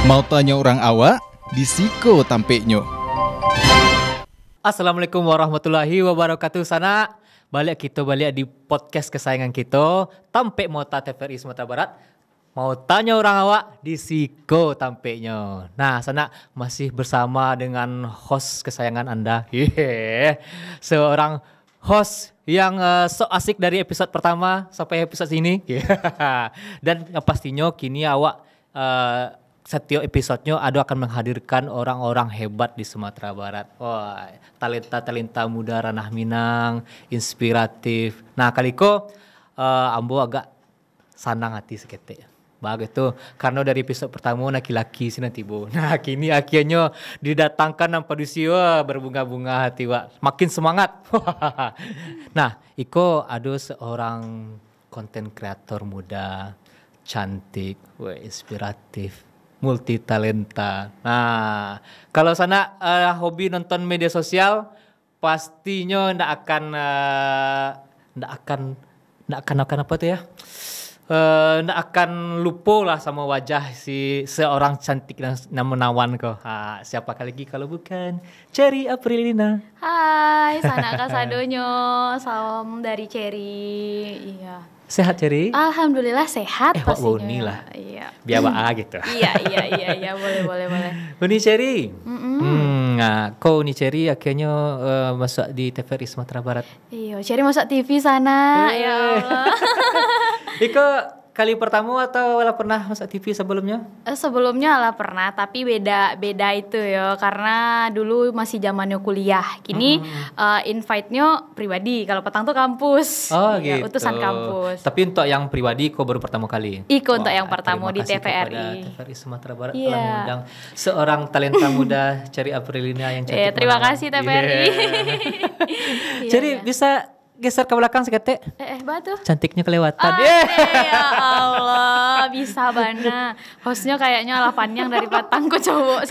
Mau tanya orang awak, disiko tampeknya. Assalamualaikum warahmatullahi wabarakatuh sana. Balik di podcast kesayangan kita, Tampek Mota TVRI Sumatera Barat. Mau tanya orang awak, disiko tampeknya. Nah, sana masih bersama dengan host kesayangan Anda. Seorang host yang so asik dari episode pertama sampai episode ini. Dan pastinya kini awak setiap episodenya Ado akan menghadirkan orang-orang hebat di Sumatera Barat. Wah, talenta-talenta muda ranah Minang, inspiratif. Nah, kaliko ambo agak sanang hati seketik. Bagus tuh, karena dari episode pertama laki-laki sih nanti bu. Nah, kini akhirnya didatangkan nampak dusia berbunga-bunga hati wak. Makin semangat. Nah, Iko ada seorang konten kreator muda, cantik, inspiratif, multi talenta. Nah, kalau sana hobi nonton media sosial, pastinya ndak akan apa tuh ya? Ndak akan lupa lah sama wajah si seorang cantik dan menawan kok. Siapa lagi kalau bukan Cherry Aprilina. Hai, sana kasadonyo, salam dari Cherry. Iya. Sehat Cherry? Alhamdulillah sehat pastinya. Uni lah. Iya. Biar gitu. Iya, boleh. Uni Cherry. Nah, kau Uni Cherry akhirnya masuk di TVRI Sumatera Barat. Iya, Cherry masuk TV sana. Ya Allah. Iko kali pertama atau lah pernah masuk TV sebelumnya? Sebelumnya lah pernah, tapi beda itu ya, karena dulu masih zamannya kuliah. Kini invite-nya pribadi, kalau petang tuh kampus. Oh ya, gitu. Utusan kampus. Tapi untuk yang pribadi kok baru pertama kali? Untuk yang pertama di TVRI. TVRI Sumatera Barat telah mengundang seorang talenta muda Cherry Aprilina yang cantik. Terima kasih TVRI. Cherry bisa geser ke belakang seketik. Batu. Cantiknya kelewatan. Ya Allah, bisa bana. Hostnya kayaknya lah panjang dari patangku cowok.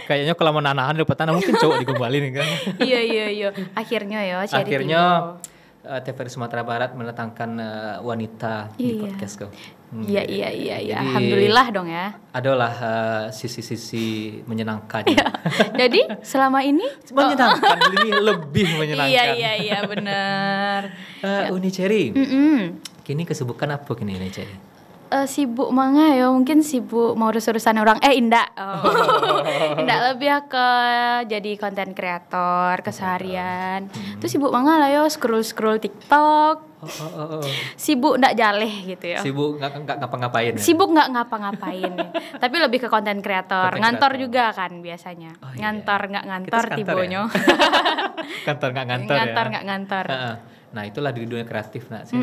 Kayaknya kalau menahan dari patang mungkin cowok digombalin kan. Iya. Akhirnya TVRI Sumatera Barat mendatangkan wanita di podcast kau. Iya. Alhamdulillah dong ya. Adalah sisi-sisi menyenangkan. Jadi selama ini menyenangkan, ini lebih menyenangkan. Iya benar. Uni Cherry. Kini kesibukan apa kini Uni Cherry? Sibuk manga ya, mungkin sibuk mau urus-urusan orang indak lebih ke jadi konten kreator keseharian. Terus sibuk manga lah yo, scroll TikTok. Sibuk ndak jaleh gitu ya. Sibuk nggak ngapa-ngapain. Sibuk nggak ngapa-ngapain. Tapi lebih ke konten kreator. Ngantor juga kan biasanya. Ngantor nggak ngantor tibonyo. Kantor nggak ngantor. Ngantor nggak ngantor. Nah itulah di dunia kreatif nak sih.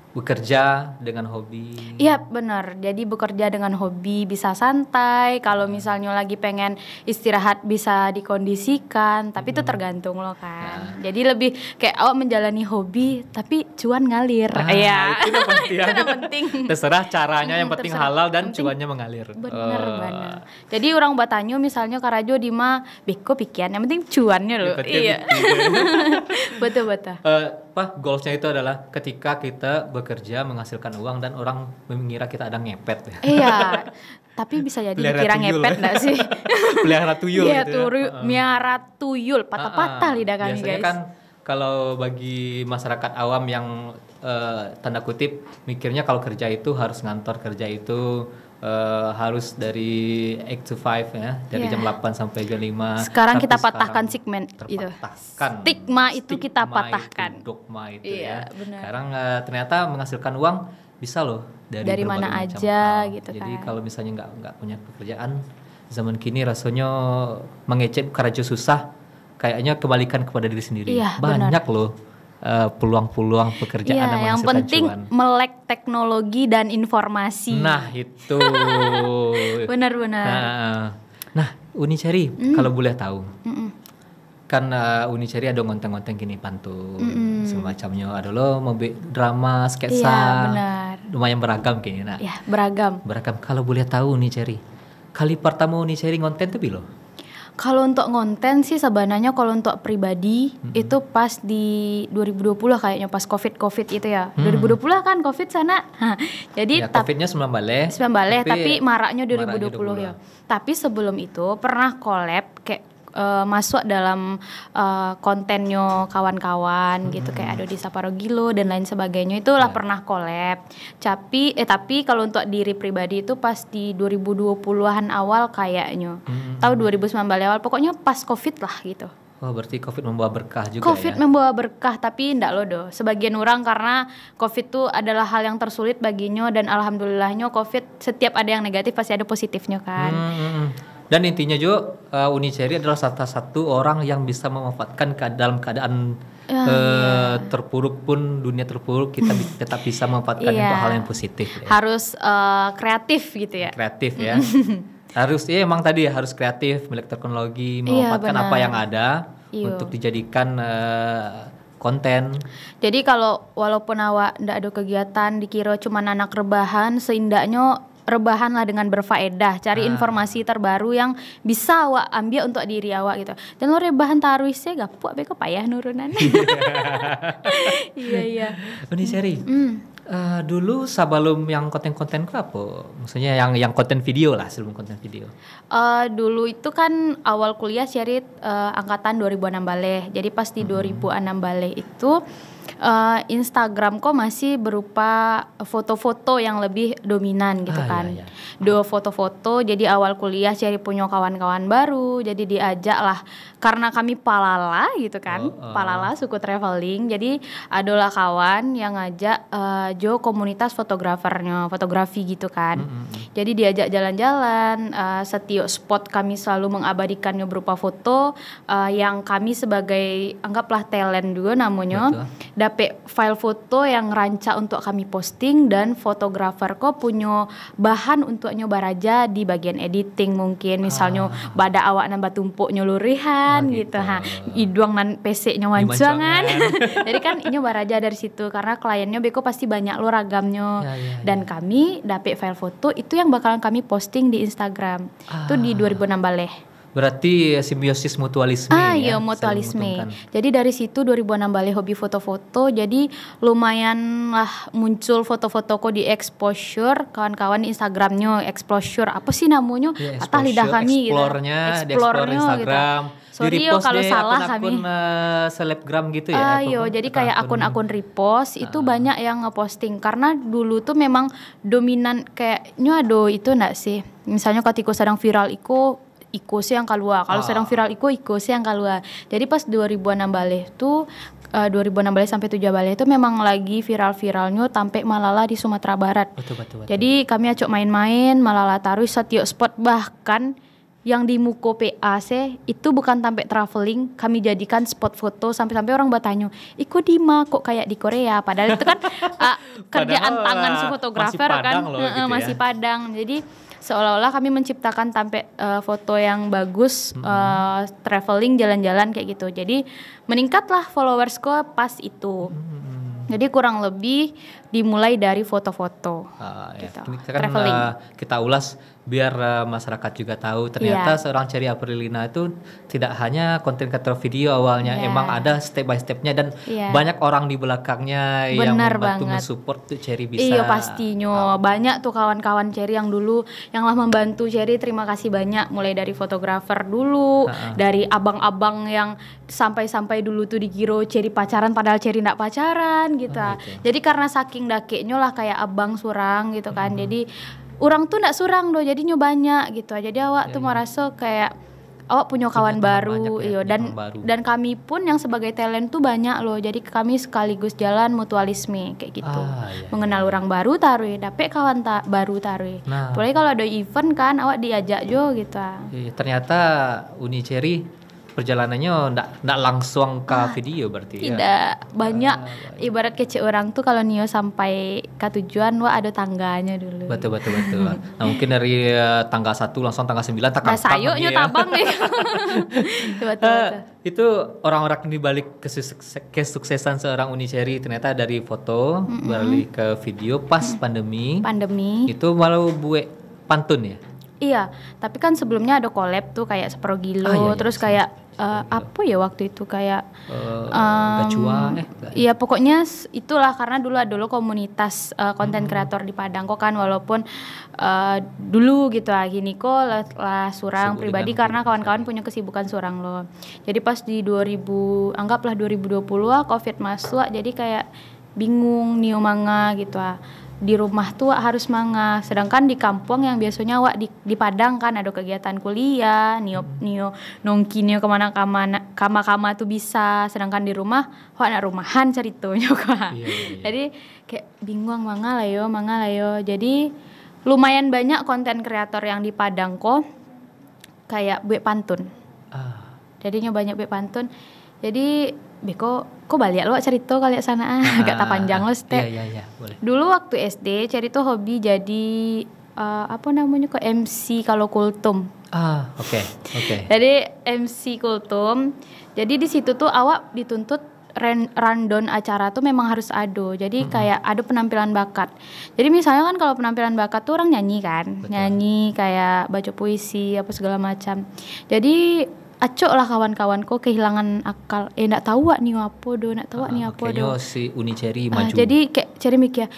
Bekerja dengan hobi. Iya benar. Jadi bekerja dengan hobi bisa santai. Kalau misalnya lagi pengen istirahat bisa dikondisikan. Tapi itu tergantung lo kan. Jadi lebih kayak awak menjalani hobi tapi cuan ngalir. Itu penting. Terserah caranya, yang penting halal dan cuannya mengalir. Benar. Jadi orang Batanyo misalnya karajo di mah beko pikian. Yang penting cuannya loh. Iya. Betul. Goalsnya itu adalah ketika kita bekerja menghasilkan uang dan orang mengira kita ada ngepet. Iya. Tapi bisa jadi dikira ngepet enggak sih? Pelihara tuyul gitu ya. Miara tuyul, patah-patah lidah kami biasanya guys. Kan kalau bagi masyarakat awam yang tanda kutip mikirnya kalau kerja itu harus ngantor, kerja itu harus dari 8 to 5 ya, dari jam 8 sampai jam 5. Sekarang kita patahkan segmen itu. Stigma itu kita patahkan. Dogma itu ya. Benar. Sekarang ternyata menghasilkan uang bisa loh dari mana aja gitu kan. Jadi kalau misalnya nggak punya pekerjaan, zaman kini rasanya mengecek kerja susah, kayaknya kembalikan kepada diri sendiri. Banyak loh peluang-peluang pekerjaan yang menghasilkan yang penting cuan. Melek teknologi dan informasi. Nah itu. Benar. Nah Uni Cherry kalau boleh tahu, kan Uni Cherry ada ngonteng-ngonteng gini pantun semacamnya, ada lo mau drama sketsa. Iya benar. Lumayan beragam kini nak. Iya beragam. Kalau boleh tahu Uni Cherry, kali pertama Uni Cherry ngonten tuh bilo? Kalau untuk konten sih sebenarnya kalau untuk pribadi itu pas di 2020 kayaknya pas Covid itu ya. 2020 kan Covid sana. Jadi Ya, Covid-nya 9 balik. tapi maraknya 2020 ya. Tapi sebelum itu pernah collab kayak masuk dalam kontennya kawan-kawan gitu kayak Ado di Saparogilo dan lain sebagainya itulah pernah collab. Tapi kalau untuk diri pribadi itu pas di 2020-an awal kayaknya. Tahu 2019 awal pokoknya pas Covid lah gitu. Oh, berarti Covid membawa berkah juga Covid ya. membawa berkah tapi ndak loh do. Sebagian orang karena Covid itu adalah hal yang tersulit baginya dan alhamdulillahnya Covid setiap ada yang negatif pasti ada positifnya kan. Dan intinya juga Uni Cherry adalah salah satu orang yang bisa memanfaatkan dalam keadaan terpuruk pun, dunia terpuruk kita tetap bisa memanfaatkan Iya. untuk hal yang positif ya. Harus kreatif gitu ya. Kreatif ya. Harus emang tadi harus kreatif, melek teknologi, Iya, memanfaatkan apa benar. yang ada Iya. untuk dijadikan konten. Jadi kalau walaupun awak ndak ada kegiatan dikira cuma anak rebahan, seindahnya rebahan lah dengan berfaedah, cari informasi terbaru yang bisa awak ambil untuk diri awak gitu. Dan lo rebahan taruh sih gapuk beko payah nurunan. Iya. Uni Cherry. Dulu sebelum yang konten-konten ku apa? Maksudnya yang konten video lah, sebelum konten video. Dulu itu kan awal kuliah Syarit angkatan 2006 balik. Jadi pas di 2006 balik itu Instagram kok masih berupa foto-foto yang lebih dominan gitu kan. Iya. Dua foto-foto. Jadi awal kuliah Syarit punya kawan-kawan baru. Jadi diajak lah karena kami palala gitu kan. Palala suku traveling. Jadi adalah kawan yang ngajak Jo komunitas fotografi gitu kan. Jadi diajak jalan-jalan, setiap spot kami selalu mengabadikannya berupa foto yang kami sebagai anggaplah talent juga namanya. Dapet file foto yang rancak untuk kami posting dan fotografer kok punya bahan untuk nyoba raja di bagian editing mungkin misalnya bada awak nambah tumpuk nyulurihan gitu. Iduang nan PC-nya wancangan. Jadi kan ini baraja dari situ karena kliennya beko pasti banyak lo ragamnya. Dan kami dapet file foto itu yang bakalan kami posting di Instagram. Itu di 2006 balik. Berarti simbiosis mutualisme ya. Iya, mutualisme. Jadi dari situ 2006 balik hobi foto-foto. Jadi lumayan lah muncul foto-foto kok di exposure kawan-kawan di Instagramnya. Exposure apa sih namanya? Ya, Patah lidah kami gitu. Explore Instagram. Gitu. Sorry yo kalau salah akun kami. Selebgram gitu ya. Iya, jadi kayak akun-akun repost itu banyak yang ngeposting karena dulu tuh memang dominan kayaknya ada itu enggak sih? Misalnya ketika sedang viral Iko sih yang keluar. Kalau sedang viral Iko sih yang keluar. Jadi pas 2006 balik tuh 2006 balik sampai 7 balik itu memang lagi viral-viralnya sampai Malala di Sumatera Barat. Betul. Jadi kami acok main-main Malala taruh setiap spot bahkan yang di Muko PAC itu bukan sampai traveling, kami jadikan spot foto sampai-sampai orang bertanya, "Iko di mana kok kayak di Korea?" Padahal itu kan kerjaan tangan si fotografer kan, gitu masih ya. padang. Jadi seolah-olah kami menciptakan sampai foto yang bagus, traveling jalan-jalan kayak gitu. Jadi meningkatlah followersku pas itu. Jadi kurang lebih dimulai dari foto-foto. Gitu. Kita kan Traveling. kita ulas biar masyarakat juga tahu ternyata seorang Cherry Aprilina itu tidak hanya konten kreator video awalnya, emang ada step by stepnya dan banyak orang di belakangnya yang membantu mensupport tuh Cherry bisa. Iya pastinya banyak tuh kawan-kawan Cherry yang dulu yang lah membantu Cherry, terima kasih banyak mulai dari fotografer dulu, dari abang-abang yang sampai dulu tuh dikira Cherry pacaran padahal Cherry ndak pacaran gitu. Jadi karena saking dakeknya lah kayak abang surang gitu kan. Jadi orang tuh ndak surang doh jadinya banyak gitu. Jadi awak tuh merasa kayak awak punya kawan baru, dan kami pun yang sebagai talent tuh banyak loh. Jadi kami sekaligus jalan mutualisme kayak gitu. Mengenal orang baru taruh, dapet kawan baru taruh. Apalagi kalau ada event kan awak diajak jo gitu. Ternyata Uni Cherry perjalanannya ndak langsung ke video berarti tidak banyak ibarat kece orang tuh kalau Nio sampai ke tujuan wah ada tangganya dulu. Betul. Nah mungkin dari tanggal 1 langsung tanggal 9 nah sayuknya tabang nih. betul. Itu orang-orang di balik kesuksesan seorang Uni Cherry ternyata dari foto beralih ke video pas pandemi. Pandemi. Itu malah buat pantun ya. Iya, tapi kan sebelumnya ada collab tuh kayak Seprogilo, Iya, terus kayak apa ya waktu itu kayak Gacua iya pokoknya itulah karena dulu komunitas konten kreator di Padang kok kan walaupun dulu gitu gini kok lah surang Sibuk pribadi dengan karena kawan-kawan punya kesibukan surang loh. Jadi pas di 2020 Covid masuk jadi kayak bingung nio manga gitu di rumah tuh harus manga, sedangkan di kampung yang biasanya di Padang kan ada kegiatan kuliah, nio nongki nio kama tuh bisa, sedangkan di rumah nak rumahan ceritanya kok. Iya. Jadi kayak bingung manga lah yo. Jadi lumayan banyak konten kreator yang di Padang kok kayak buat pantun. Jadinya banyak buat pantun. Jadi Beko, kok balik lo cerita kali sana agak tak panjang lo stek. Iya, boleh. Dulu waktu SD Ceri tuh hobi jadi apa namanya kok MC kalau kultum. Oke. Jadi MC kultum. Jadi di situ tuh awak dituntut rundown acara tuh memang harus ada. Jadi kayak ada penampilan bakat. Jadi misalnya kan kalau penampilan bakat tuh orang nyanyi kan, Betul. nyanyi kayak baca puisi apa segala macam. Jadi acok lah kawan-kawanku kehilangan akal. Ndak tahu nih apa do, Kayaknya si Uni Cherry maju. Jadi kayak Cherry mikir,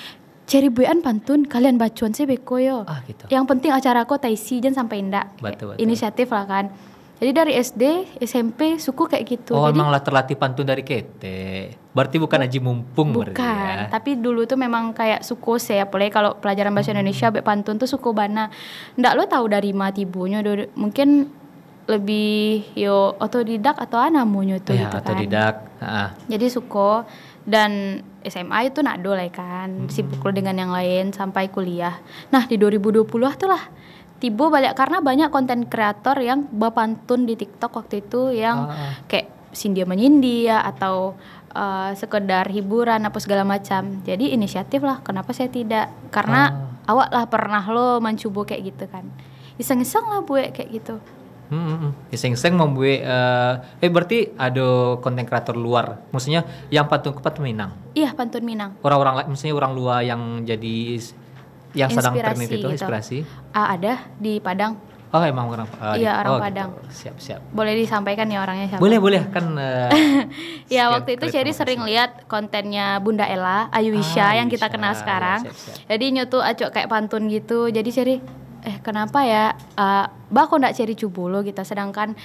Cherry buean pantun, kalian bacuan sih beko yo. Gitu. Yang penting acara aku taisi jangan sampai ndak. Betul. Inisiatif lah kan. Jadi dari SD, SMP suku kayak gitu. Jadi, Emang lah terlatih pantun dari kete. Berarti bukan aji mumpung berarti ya. bukan, tapi dulu tuh memang kayak suku saya, apalagi kalau pelajaran bahasa Indonesia pantun tuh suku bana. Ndak lo tahu dari matibunya, mungkin lebih yo otodidak atau namanya tuh gitu kan. Otodidak. Jadi suko dan SMA itu nak dole kan, sibuk dengan yang lain sampai kuliah. Nah di 2020 tuh lah tiba balik karena banyak konten kreator yang berpantun di TikTok waktu itu yang kayak Sindia menyindia ya, atau sekedar hiburan apa segala macam. Jadi inisiatif lah, kenapa saya tidak? Karena awak lah pernah lo mencoba kayak gitu kan. Iseng-iseng lah buat kayak gitu. Iseng-iseng membuat berarti ada konten kreator luar, maksudnya yang pantun Minang. Iya, pantun Minang. Orang-orang maksudnya orang luar yang jadi yang sedang tren itu Inspirasi gitu. inspirasi. Ada di Padang. Emang orang Iya, orang gitu. Padang. Siap. Boleh disampaikan ya orangnya siapa? Boleh kan. Ya waktu itu Cherry sering lihat kontennya Bunda Ella, Ayuisha yang kita kenal sekarang. Siap. Jadi nyoto acok kayak pantun gitu. Jadi Cherry kenapa ya kok ndak Cherry cubulo gitu, sedangkan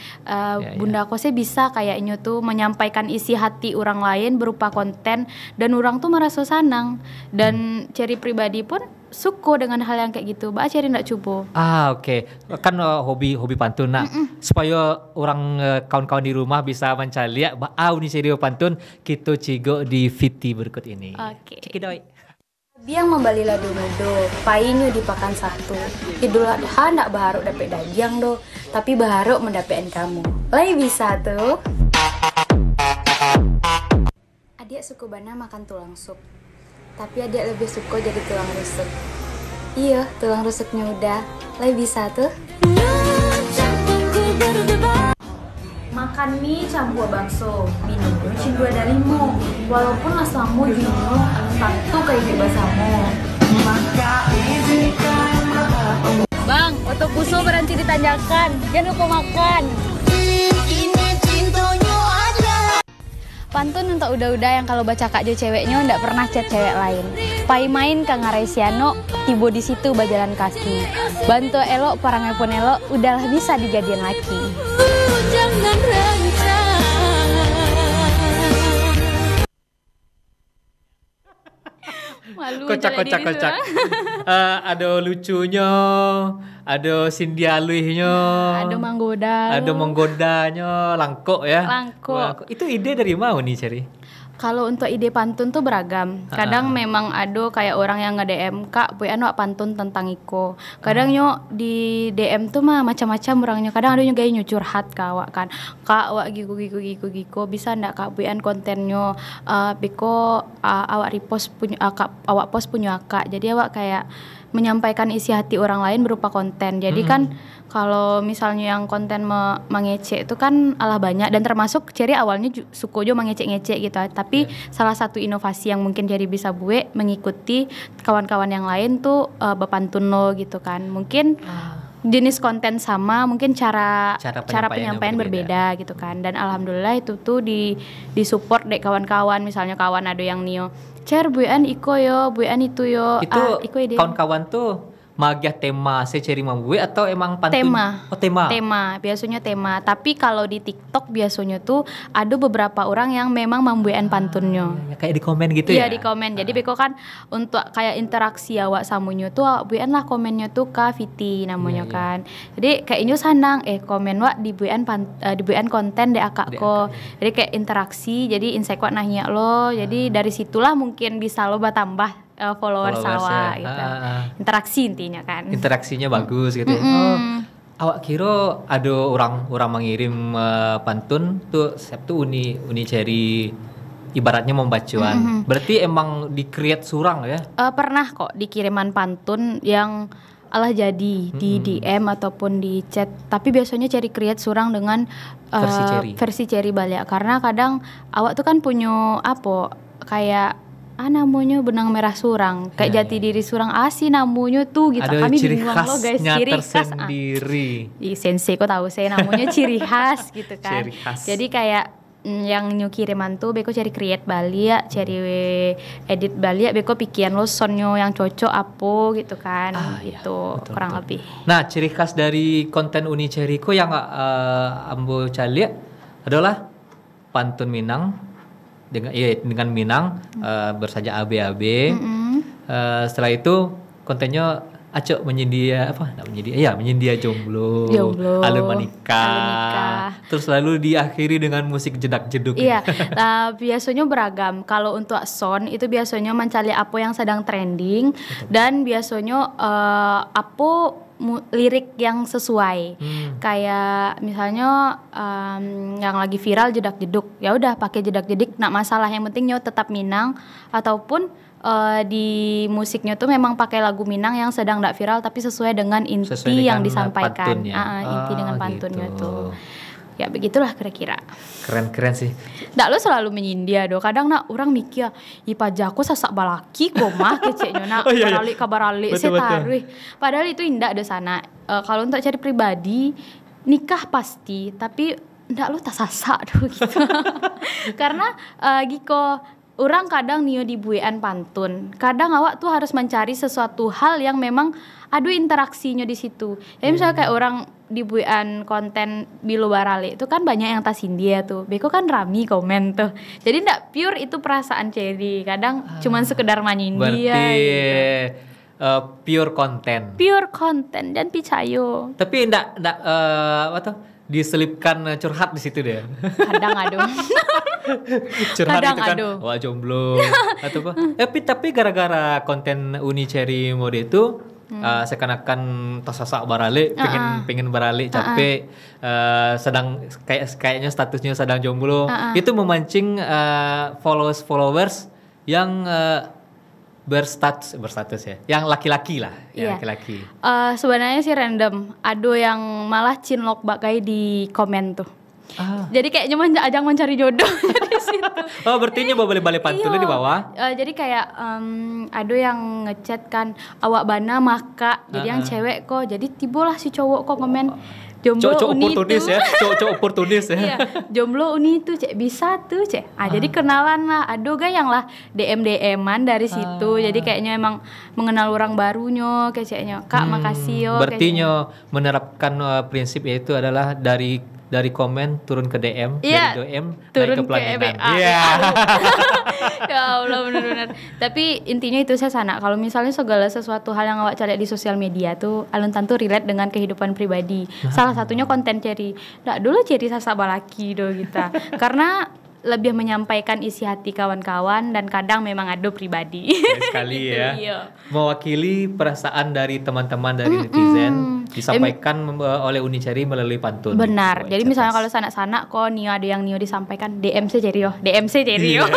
Bunda Kose bisa kayaknya tuh menyampaikan isi hati orang lain berupa konten dan orang tuh merasa senang dan Cherry pribadi pun suka dengan hal yang kayak gitu. Cherry ndak cubo. Oke. Kan hobi pantun supaya orang kawan-kawan di rumah bisa mencari ini serio pantun kita cigo di VT berikut ini. Oke. Cekidoi. Biang membali lado nudo, painyo dipakan satu. Idul Adha ndak baharuk dapet daging do, tapi baharuk mendapetin kamu. Lai bisa tuh. Adik suku bana makan tulang sup, tapi adik lebih suka jadi tulang rusuk. Iya, tulang rusuknya udah. Lai bisa tuh. Makan mie campur bakso, minumnya cindua dari mo. Walaupun asamu jino, satu kayak basamu. Bang, otot buso berhenti ditanjakan. Jangan lupa makan. Pantun untuk udah-udah yang kalau baca kak jo ceweknya ndak pernah chat cewek lain. Pai main ke Ngaresiano, tibo di situ berjalan kaki. Bantu elok, parangnya pun elok, udahlah bisa dijadiin laki. Jangan rencana. Malu Kocak. Ada lucunya, ada sindialuihnya, ada manggoda. ada menggodanya, langkok ya. Langkok. Itu ide dari mau nih Cherry? Kalau untuk ide pantun tuh beragam. Kadang memang ada kayak orang yang nge-DM, Kak, buat wak pantun tentang Iko. Kadang nyok di DM tuh mah macam-macam orangnya. Kadang ada yang gaya curhat ke awak kan. Kak, wak giku bisa ndak Kak buat kontennya Biko awak repost punya awak post punya Kak. Jadi awak kayak menyampaikan isi hati orang lain berupa konten. Jadi kan kalau misalnya yang konten mengecek itu kan alah banyak dan termasuk Cherry awalnya suka jo mengecek-ngecek gitu. Tapi salah satu inovasi yang mungkin Cherry bisa buat mengikuti kawan-kawan yang lain tuh bepantun lo gitu kan. Mungkin jenis konten sama, mungkin cara Cara penyampaian berbeda gitu kan. Dan alhamdulillah itu tuh di support dek kawan-kawan, misalnya kawan ada yang nio, "Cer, buean iko yo, buean itu yo." Itu Iko ide. kawan-kawan tuh magiah tema seceri mambu atau emang pantun? Tema. Oh, tema. Tema, biasanya tema. Tapi kalau di TikTok biasanya tuh ada beberapa orang yang memang membuat pantunnya. Ya, kayak di komen gitu Iya ya. di komen. Jadi beko kan untuk kayak interaksi awak samunyo tuh buan lah komennya tuh ke Viti namanya Iya, kan. Jadi kayaknya sanang komen wak di buan konten de akak ko. Jadi kayak interaksi. Jadi insek wak nanya lo. Jadi dari situlah mungkin bisa lo bertambah followers Followers ya. gitu. Interaksi intinya kan. Interaksinya bagus gitu ya. Oh, awak kira ada orang mengirim pantun tuh Sabtu uni ceri ibaratnya membacuan. Berarti emang di-create surang ya? Pernah kok dikiriman pantun yang alah jadi di DM ataupun di chat. Tapi biasanya cari create surang dengan versi ceri balik. Karena kadang awak tuh kan punya kayak namanya benang merah surang kayak jati diri surang sih namanya tuh gitu. Ada Kami ciri bingung lo guys, khasnya ciri khas tersendiri. Sensei kok tahu saya namanya ciri khas gitu kan. Ciri khas. Jadi kayak yang new kiriman tuh beko cari create balik ya, cari edit balik ya, beko pikiran lo sonyo yang cocok apa gitu kan. Gitu betul, kurang betul. lebih. Nah, ciri khas dari konten Uni Ceriko yang ambo caliak adalah pantun Minang dengan Minang bersaja ABAB. Setelah itu kontennya acok menyedia menyedia jomblo, alun menikah. Terus lalu diakhiri dengan musik jedak-jeduk. Iya, biasanya beragam. Kalau untuk sound itu biasanya mencari apa yang sedang trending. Dan biasanya lirik yang sesuai. Kayak misalnya yang lagi viral jedak-jeduk. Ya udah pakai jedak-jeduk, nak masalah, yang penting nyo tetap Minang. Ataupun di musiknya tuh memang pakai lagu Minang yang sedang ndak viral tapi sesuai dengan inti yang disampaikan. Inti dengan pantunnya gitu. tuh. Ya begitulah kira-kira. Keren sih. Ndak lo selalu menyindia do. Kadang nak orang mikir, pajaku sasak balaki kok mah keceknya nak kabarali setaruh. Padahal itu indah ada sana. Kalau untuk cari pribadi nikah pasti, tapi ndak lo tak sasak do gitu. Karena giko orang kadang nio dibuean pantun. Kadang awak tuh harus mencari sesuatu hal yang memang ada interaksinya di situ. Jadi misalnya kayak orang dibuean konten Bilo Barale itu kan banyak yang tasindia tuh. Beko kan rami komen tuh. Jadi ndak pure itu perasaan Cherry. Kadang cuman sekedar manyin dia. Berarti gitu. Pure konten. Pure konten dan picayo. Tapi ndak diselipkan curhat di situ deh. Kadang aduh. Curhat Kadang itu kan, aduh. wah jomblo atau apa. Tapi gara-gara konten Uni Cherry mode itu seakan-akan tasasak barale, pengen barale, capek, sedang kayaknya statusnya sedang jomblo. Itu memancing followers yang berstatus ya, yang laki-laki lah, yang laki-laki. Sebenarnya sih random. Ada yang malah cinlok bakai di komen tuh. Jadi kayaknya ajang mencari jodoh di situ. Oh, berarti nyoba balik pantulnya di bawah. Jadi kayak ada yang ngechat kan awak bana maka. Jadi yang cewek kok. Jadi tibolah si cowok kok komen jomblo cowok uni oportunis tuh. ya, cowok oportunis ya. Iya, jomblo uni tuh cek bisa tuh cek. Jadi kenalan lah. Aduh ga yang lah DM-an dari situ. Jadi kayaknya emang mengenal orang barunya kayaknya. Kak makasih yo. Berarti nyo menerapkan prinsip yaitu adalah dari komen turun ke DM, dari DM turun naik ke pelaminan. Iya. Ya Allah benar-benar. Tapi intinya itu saya sana. Kalau misalnya segala sesuatu hal yang awak cari di sosial media tuh alun tentu relate dengan kehidupan pribadi. Salah satunya konten Cherry. Nggak dulu Cherry sasa balaki do kita. Karena lebih menyampaikan isi hati kawan-kawan dan kadang memang ada pribadi. Sekali gitu, ya. Iya. Mewakili perasaan dari teman-teman dari netizen disampaikan oleh Uni Cherry melalui pantun. Benar. Gitu. Jadi misalnya kalau sanak-sanak kok ada yang Nio disampaikan DM saya Cherry yo. DM saya Cherry yo.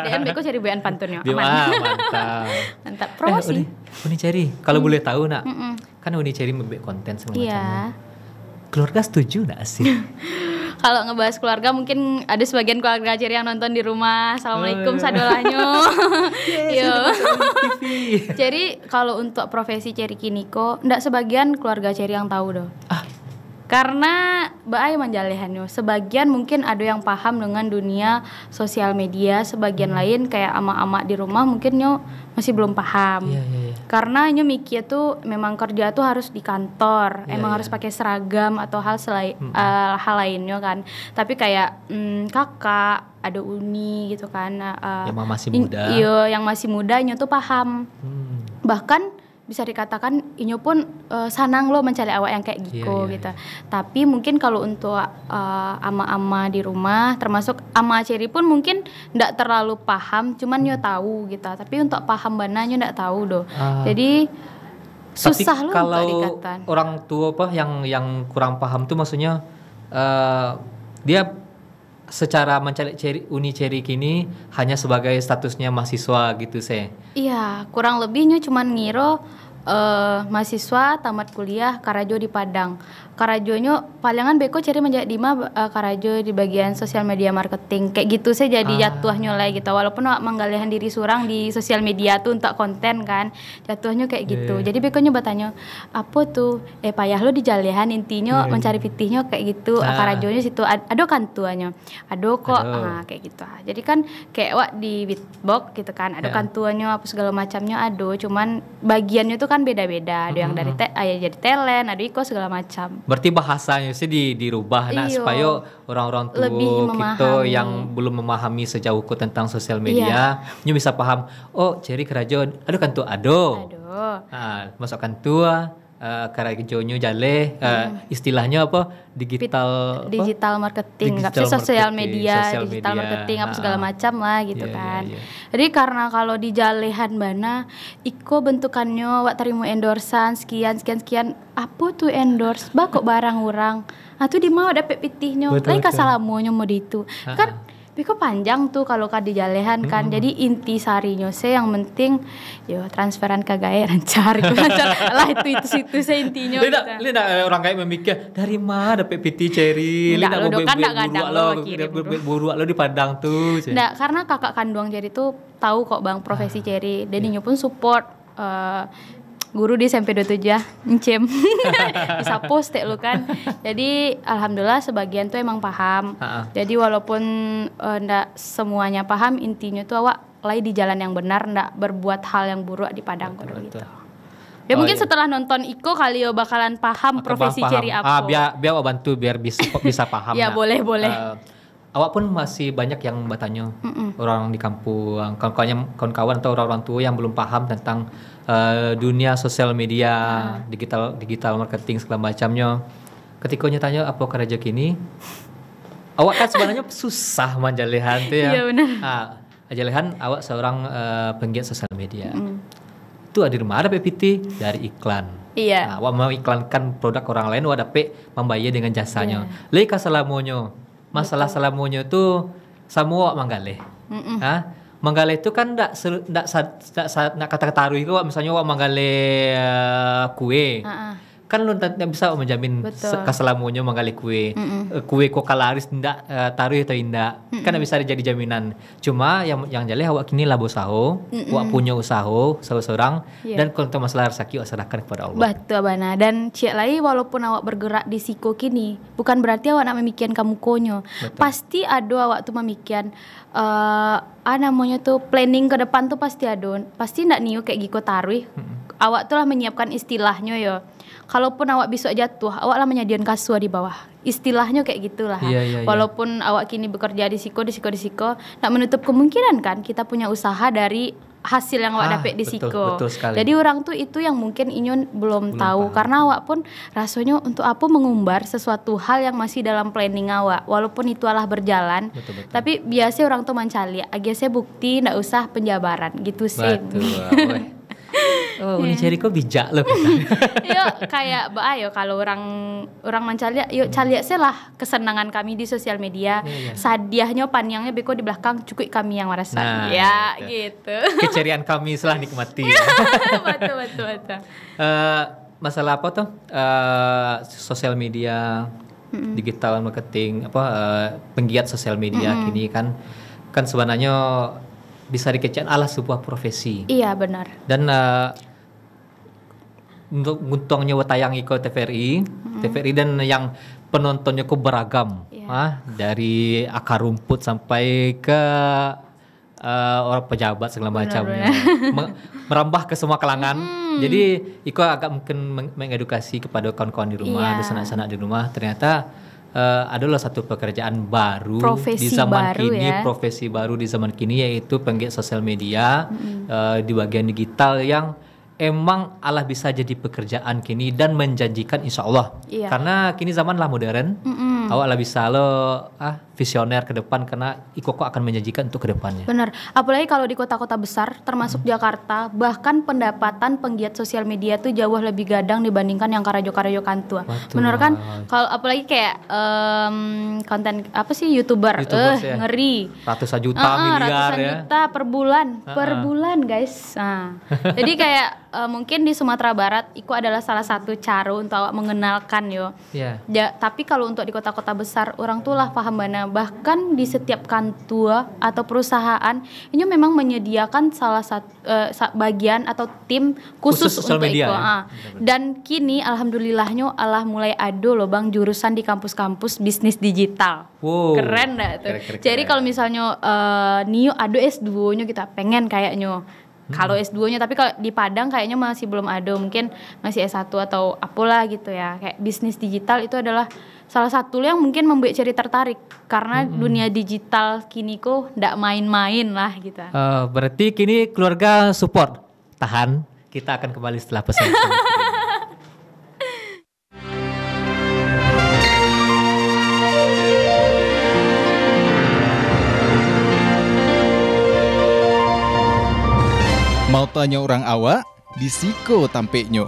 DM beko Cherry buan pantun yo. Aman. Mantap. Mantap. Promosi. Uni Cherry, kalau boleh tahu nak, kan Uni Cherry membuat konten semacamnya. Iya. Keluarga setuju nak sih? Kalau ngebahas keluarga mungkin ada sebagian keluarga Ceri yang nonton di rumah. Assalamualaikum sadolanyo. Yo. Jadi kalau untuk profesi Ceri Kiniko, ndak sebagian keluarga Ceri yang tahu doh. Karena baai manjalehannya. Sebagian mungkin ada yang paham dengan dunia sosial media, sebagian lain kayak ama-ama di rumah mungkin nyo masih belum paham. Karena nyo mikir tuh memang kerja tuh harus di kantor, emang harus pakai seragam atau hal hal lainnya kan. Tapi kayak kakak, ada uni gitu kan. Yang masih muda. Iya, yang masih muda nyo tuh paham. Bahkan bisa dikatakan inyo pun sanang lo mencari awak yang kayak gitu gitu. Tapi mungkin kalau untuk ama-ama di rumah, termasuk ama Ceri pun mungkin ndak terlalu paham, cuman nyo tahu gitu. Tapi untuk paham bana nyo ndak tahu doh. Jadi susah lo kalau untuk dikatakan. Orang tua apa yang kurang paham tuh maksudnya dia secara mencari uni Ceri kini hanya sebagai statusnya mahasiswa gitu sih. Iya, kurang lebihnya cuman ngiro mahasiswa tamat kuliah Karajo di Padang. Karajonyo palingan beko Ceri menjadi Dima Karajo di bagian sosial media marketing. Kayak gitu saya jadi jatuhnya lah gitu. Walaupun menggalihan diri surang di sosial media tuh untuk konten kan. Jatuhnya kayak gitu. Jadi bekonya bertanya, "Apa tuh? Payah lo di jalehan intinya mencari pitihnya kayak gitu." Karajonyo situ ado kan tuanya. Ado kok kayak gitu. Jadi kan kayak wak di Bitbox gitu kan. Ado kan tuanya apa segala macamnya ado. Cuman bagiannya tuh kan beda-beda. Ada yang dari jadi talent, ada iko segala macam. Berarti bahasanya sih dirubah supaya orang-orang tua kita yang belum memahami sejauh tentang sosial media, nyu bisa paham. Oh, Ceri Karajo, aduh kan tuh ado. Masukkan tua Karajonyo jale istilahnya apa? Digital marketing, nggak sih sosial media, digital marketing apa segala macam lah gitu kan. Jadi karena kalau di jalehan bana, iko bentukannya wak terima endorsan sekian, apa tuh endorse? Kok barang orang, tuh di mau dapet pitihnya, lain kasalamonya mau di itu kan. Biko panjang tuh kalau di jalehan kan. Jadi inti sarinya saya yang penting transferan ke gaya lancar lah itu saya intinya. Lina orang kayak memikir dari mana dapet PT Ceri. Lina buru lo di Padang tuh. Nggak, karena kakak kandung Ceri tuh tahu kok bang profesi Ceri. Dadinya pun support. Guru di SMP 27 Encem bisa post lu kan. Jadi alhamdulillah sebagian tuh emang paham. Jadi walaupun ndak semuanya paham, intinya tuh awak lagi di jalan yang benar, ndak berbuat hal yang buruk di Padang gitu. Ya mungkin setelah nonton Iko kali yo bakalan paham profesi Ceri apa. Biar awak bantu biar bisa paham. Ya boleh. Awak pun masih banyak yang bertanya orang di kampung, kawan-kawan atau orang-orang tua yang belum paham tentang dunia sosial media, digital marketing segala macamnya. Ketika tanya apa kerja kini, awak kan sebenarnya susah manjalehan tuh ya. Iya benar. Jalehan awak seorang penggiat sosial media. Itu ada mana PPT dari iklan. Iya. Awak mau iklankan produk orang lain, awak dapat membayar dengan jasanya. Leka salamonyo. Masalah salamonyo tuh semua manggaleh. Manggaleh itu kan ndak kata taruh itu misalnya wak manggaleh kue. Kan lu tidak bisa menjamin kesalamonyo manggaleh kue. Kue kok kalaris ndak taruh atau indak. Kan tidak bisa jadi jaminan. Cuma yang jaleh awak kini labo saho, awak punya usaha seorang dan kalau masalah rezeki awak serahkan kepada Allah. Betul bana. Dan cik lagi walaupun awak bergerak di siko kini, bukan berarti awak nak memikirkan kamu konyo. Pasti ada awak tuh memikirkan namanya tuh planning ke depan tuh pasti ada. Pasti ndak niu kayak giko taruh. Awak tuh lah menyiapkan istilahnya yo. Kalaupun awak besok jatuh, awak lah menyediakan kasur di bawah. Istilahnya kayak gitulah. Walaupun awak kini bekerja di siko, nak menutup kemungkinan kan kita punya usaha dari hasil yang awak dapat di siko. Jadi orang tuh itu yang mungkin Inyun belum tahu. Karena awak pun rasanya untuk apa mengumbar sesuatu hal yang masih dalam planning awak. Walaupun itu alah berjalan. Tapi biasa orang tuh mencari. Agasnya bukti, ndak usah penjabaran gitu sih. Uni Ceri kok bijak loh. Yuk kayak kalau orang mencari yuk cari lah kesenangan kami di sosial media. Sadiahnya panjangnya beko di belakang cukup kami yang merasa gitu. Keceriaan kami setelah nikmati. betul. Masalah apa tuh sosial media digital marketing penggiat sosial media kini kan sebenarnya bisa dikecek adalah sebuah profesi. Iya benar. Dan untuk nguntungnya tayangi ke TVRI dan yang penontonnya kok beragam, dari akar rumput sampai ke orang pejabat segala macamnya, merambah ke semua kalangan. Jadi Iko agak mungkin mengedukasi kepada kawan-kawan di rumah, ada sanak-sanak di rumah. Ternyata adalah satu pekerjaan baru profesi di zaman baru kini, ya. profesi baru di zaman kini, yaitu penggiat sosial media di bagian digital yang emang Allah bisa jadi pekerjaan kini dan menjanjikan insya Allah. Iya. Karena kini zaman lah modern, awak lah bisa visioner ke depan karena Iko kok akan menjanjikan untuk ke depannya. Benar. Apalagi kalau di kota-kota besar termasuk Jakarta, bahkan pendapatan penggiat sosial media tuh jauh lebih gadang dibandingkan yang karajo-karajo kantua. Benar kan? Kalau apalagi kayak konten YouTuber ya. Ngeri. Ratusan juta, miliar ratusan ya. juta per bulan guys. Nah, jadi kayak mungkin di Sumatera Barat Iko adalah salah satu cara untuk awak mengenalkan yo. Yeah. Tapi kalau untuk di kota-kota besar orang tuh lah paham mana, bahkan di setiap kantor atau perusahaan ini memang menyediakan salah satu bagian atau tim khusus sosial untuk media, Iko. ya? Dan kini alhamdulillahnya Allah mulai ado loh Bang jurusan di kampus-kampus bisnis digital. Wow. Keren dah tuh. Jadi kalau misalnya Nio ado S2-nya kita pengen kayaknya. Kalau S2-nya, tapi kalau di Padang kayaknya masih belum ada, mungkin masih S1 atau apalah gitu ya. Kayak bisnis digital itu adalah salah satu yang mungkin membuat Cherry tertarik karena dunia digital kini kok ndak main-main lah gitu. Berarti kini keluarga support. Tahan, kita akan kembali setelah pesan. Mau tanya orang awak, di Siko tampeknyo.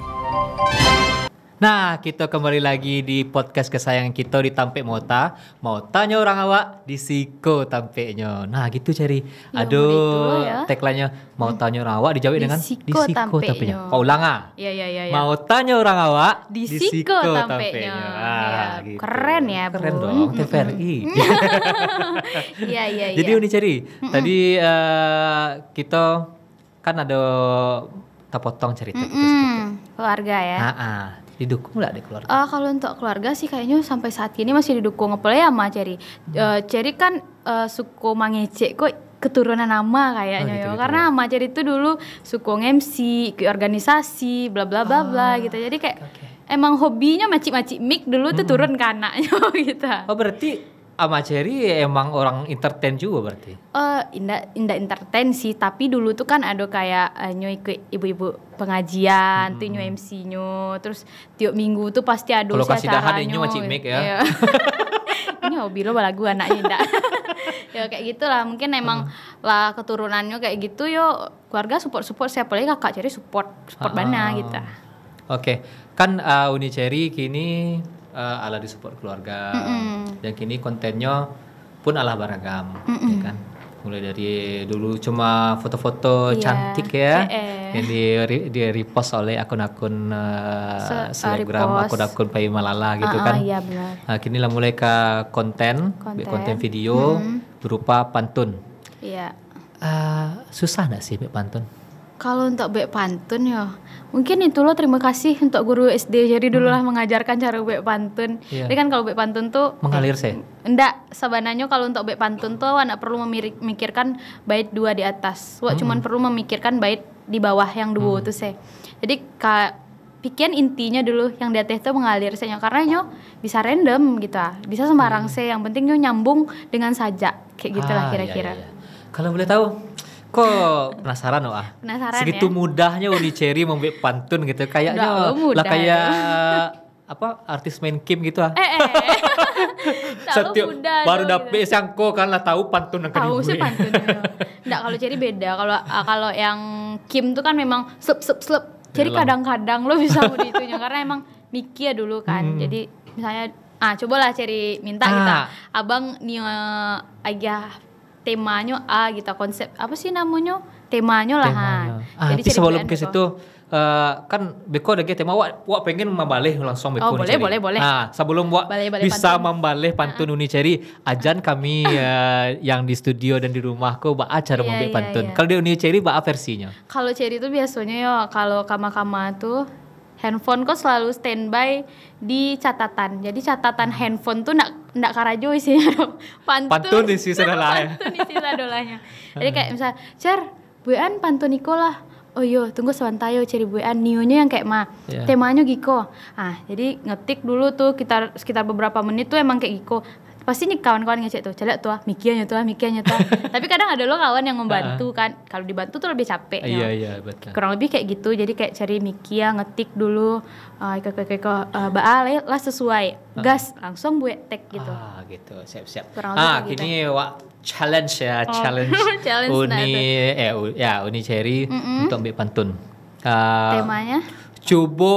Nah, kita kembali lagi di podcast kesayangan kita di Tampek Mota. Mau tanya orang awak, di Siko tampeknyo. Nah, gitu Cherry. Ya, Aduh, ya. tagline-nya mau tanya orang awak dijawab dengan Siko di Siko tampeknyo. tampeknyo. Kau ulang ah. Iya. Mau tanya orang awak, Di Siko tampeknyo. Ya, gitu. keren ya, Keren Bun. dong, TVRI. Iya. Jadi Uni Cherry, tadi kita kan ada potong cerita kita Keluarga ya. didukung nggak deh keluarga? Kalau untuk keluarga sih kayaknya sampai saat ini masih didukung, apalagi sama Cherry. Cherry kan suku mangecek kok keturunan nama kayaknya gitu, ya. gitu. Karena sama Cherry itu dulu suku MC, ke organisasi, bla bla bla bla gitu. Jadi kayak emang hobinya macik-macik mic dulu tuh turun ke anaknya gitu. Oh berarti sama Cherry emang orang entertain juga berarti? Indah entertain sih, tapi dulu tuh kan ada kayak ikut ibu-ibu pengajian, tuh nyu MC-nyu, terus tiap minggu tuh pasti ada kalau kasih dahan acaranya. nyu macik mic ya. Iya. Ini hobi lo lagu anaknya indah. Ya kayak gitulah, mungkin emang lah keturunannya kayak gitu yo, keluarga support siapa lagi kakak Cherry support bana gitu. Oke, kan Uni Cherry kini ala di support keluarga dan kini kontennya pun ala beragam, ya kan? Mulai dari dulu cuma foto-foto cantik ya, yang di repost oleh akun-akun selebgram, akun-akun Pai Malala gitu kan. Iya benar. Nah, kini lah mulai ke konten video berupa pantun. Iya. Susah nggak sih pantun? Kalau untuk bek pantun ya, mungkin itu lo terima kasih untuk guru SD jadi dulu lah mengajarkan cara bek pantun. Iya. Jadi kan kalau bek pantun tuh Mengalir sih. Enggak, sebenarnya kalau untuk bek pantun tuh anak perlu memikirkan bait dua di atas. Wah, cuman perlu memikirkan bait di bawah yang dua tuh sih. Jadi pikiran intinya dulu yang di atas tuh mengalir sih, karena nyo bisa random gitu, bisa sembarang sih. Yang penting nyo nyambung dengan sajak kayak gitulah kira-kira. Iya. Kalau boleh tahu, kok penasaran Penasaran segitu ya? mudahnya Uni Cherry membuat pantun gitu, kayaknya Nggak mudah, lah kayak artis main game gitu Setiap baru dapet sangko kan lah tahu pantun yang tahu sih pantunnya. Enggak, kalau Cherry beda. Kalau yang Kim tuh kan memang slep. Jadi kadang-kadang lo bisa mau itunya karena emang mikir dulu kan. Jadi misalnya cobalah Cherry minta gitu. Abang nih temanya gitu, konsep apa sih namanya? Temanya lah. Jadi sebelum ke situ kan beko ada tema wak pengen membalih langsung beko Oh, Uni boleh, Cherry. boleh, boleh. Nah, sebelum wak Balih-balih bisa pantun. membalih pantun Uni Cherry, ajan kami yang di studio dan di rumahku bak cara Iya, membalih iya, pantun. iya. Kalau di Uni Cherry bak versinya. Kalau Cherry itu biasanya ya kalau kama-kama tuh handphone kok selalu standby di catatan. Jadi catatan handphone tuh ndak karajo isinya. Pantun isi sedalah ya. Pantun isi sadolanya. Jadi kayak misal, "Cer, buean pantun Niko lah." Oh iya, tunggu sebentar yo Cherry buean nionya yang kayak Iya. temanya Giko. Ah, jadi ngetik dulu tuh sekitar beberapa menit tuh emang kayak Giko. Pasti nih kawan-kawan ngecek tuh, celak tuh, mikianya tuh. Tapi kadang ada lo kawan yang membantu kan. Kalau dibantu tuh lebih capek. Iya ya. iya betul. Kurang lebih kayak gitu. Jadi kayak cari mikia, ngetik dulu, baal lah sesuai. Gas langsung buat tag gitu. Ah gitu, siap-siap. Kurang lebih kayak gitu. Kini wak challenge ya, Oh, challenge challenge Uni Cherry untuk ambil pantun. Temanya Coba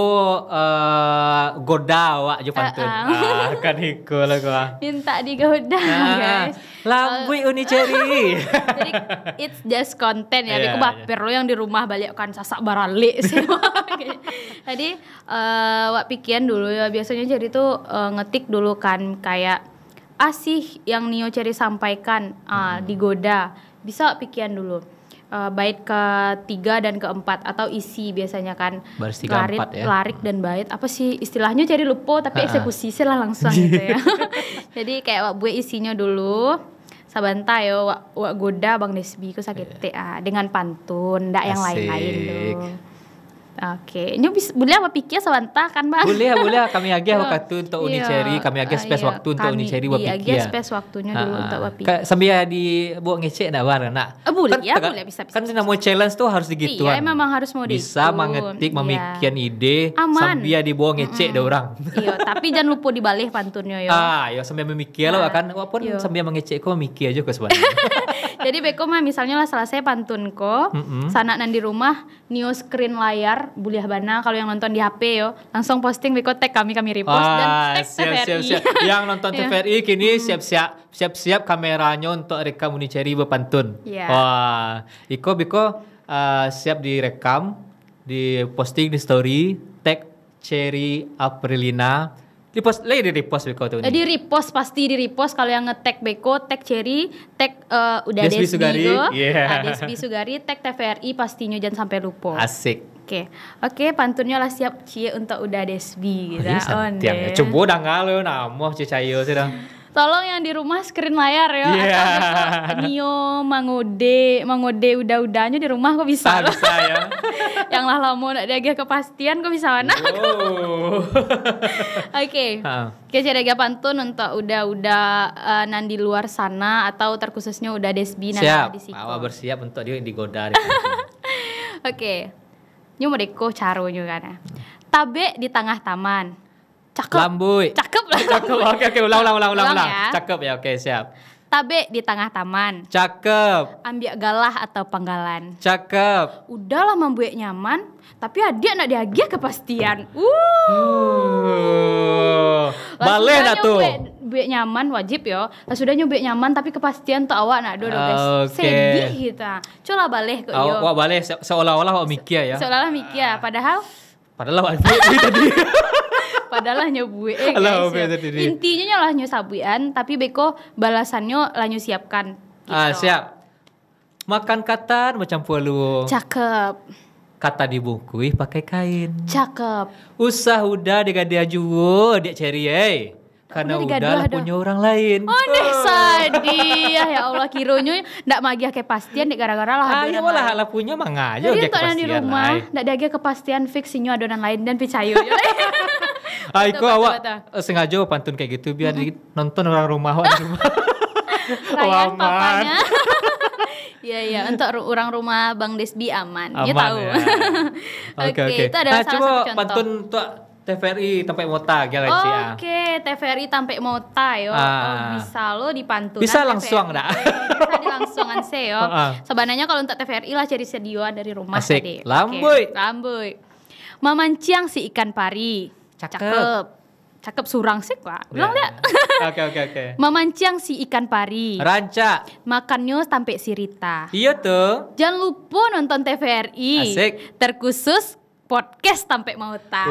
goda wak je pantun. Kan hiko lah gua. minta digoda guys. Lambui Uni Cherry. Jadi it's just content ya. Iya, Aku baper lo yang di rumah balik kan sasak baralik sih. Jadi wak pikiran dulu ya. Biasanya jadi tuh ngetik dulu kan kayak asih yang Nio Cherry sampaikan digoda. Bisa wak pikiran dulu. Bait ke-3 dan ke-4 atau isi biasanya kan Baris 3, 4 ya. larik dan bait apa sih istilahnya Cherry lupa tapi eksekusi sih lah langsung gitu ya. Jadi kayak wak buat isinya dulu sabanta yo wak goda Bang Desbi ku sakit dengan pantun ndak yang Asik. lain-lain dulu. Oke, ini boleh apa pikir sabanta kan Bang? Boleh kami agih waktu untuk Uni Iya, Cherry, kami agih space waktu untuk Uni Cherry buat Iya, pikir. space waktunya dulu untuk wak pikir. Sambil di buat ngecek nak bareng nak. Boleh, Kan ya, teka- boleh, bisa. Kan nama challenge tuh harus digituan. Iya, memang harus mau Bisa gitu. mengetik, Iya. memikirkan ide, Aman. sambil dibawa ngecek ada orang. Iya, tapi jangan lupa dibalih pantunnya yo. Ya sambil memikir lah kan, walaupun Iya. sambil mengecek kok mikir aja kok sebenarnya. Jadi beko mah misalnya lah selesai pantunko, sana nan di rumah nio screen layar buliah bana kalau yang nonton di HP yo, langsung posting beko tag kami repost dan tag TVRI. siap. Yang nonton Iya. TVRI kini siap-siap kameranya untuk rekam Uni Cherry berpantun. Iya. Wah, Biko siap direkam, diposting di story, tag Cherry Aprilina. Di repost Biko tuh. Di repost pasti di repost kalau yang nge-tag beko, tag Cherry, tag udah Desbi Desbi Sugari, go. yeah. Desbi Sugari, tag TVRI pastinya jangan sampai lupa. Asik. Oke, pantunnya lah siap cie untuk udah Desbi gitu. Ini santiang ya. Coba dah ngalo nama cecayo sih dah. Tolong yang di rumah screen layar ya. Iya. Atau Nio mangode udah-udahnya di rumah kok bisa. Bisa ya. Yang lah lama nak ada kepastian kok bisa mana. Oh. Oke. Ha. Oke, jadi pantun untuk udah nan di luar sana atau terkhususnya udah Desbi nan Siap. di Siko. Awak bersiap untuk dia digoda. Oke. Nyu mau deko caronya kan. Tabe di tengah taman. Cakep. Lambui. Cakep lah. Cakep. Oke, ulang. Ulang ya. Cakep ya. Oke, siap. Tabe di tengah taman. Cakep. Ambil galah atau panggalan. Cakep. Udahlah membuat nyaman, tapi adik nak diagih kepastian. Boleh nak tuh. Buat nyaman wajib yo. Lah sudah nyubek nyaman tapi kepastian tuh awak nak do guys. Oke. Sedih kita. Coba balik kok yo. Awak balik seolah-olah awak mikir ya. Seolah-olah mikir padahal Padahal awak mikir tadi. padahal nyobue Alah, guys. oke, tadi. Intinya lah nyu sabuan tapi beko balasannya lah nyu siapkan. Gitu. Siap. Makan katan macam puluh. Cakep. Kata dibungkui pakai kain. Cakep. Usah udah digadia juga dia Cherry karena Udah udah digaduh, lah aduh. punya orang lain. Oh deh sedih ya Allah kironya ndak magiah kepastian dek gara-gara lah Ayo adonan lah lain. lah punya manga aja Jadi dia untuk yang di kepastian rumah lah. ndak ada kepastian fix sinyo adonan lain dan picayo. Aiko Betul, awak betul. sengaja pantun kayak gitu biar nonton orang rumah awak di rumah. Sayang aman. papanya. Iya untuk orang rumah Bang Desbi aman. Dia Aman tahu. ya. Oke, itu adalah salah coba satu contoh. pantun untuk TVRI tempat mota gila sih ya. Oke, TVRI tampe mota yo. Bisa lo dipantunan. Bisa langsung TVRI. dah. Bisa dilangsungan sih yo. Sebenarnya kalau untuk TVRI lah cari sedioan dari rumah Asik. tadi. Oke, Lambuy. Lambuy. Mamanciang si ikan pari. Cakep. Cakep surang sih Pak. Ulang Ya. lihat. Oke. Mamanciang si ikan pari. Ranca. Makannya sampai sirita. Iya tuh. Jangan lupa nonton TVRI. Asik. Terkhusus podcast sampai mau tahu.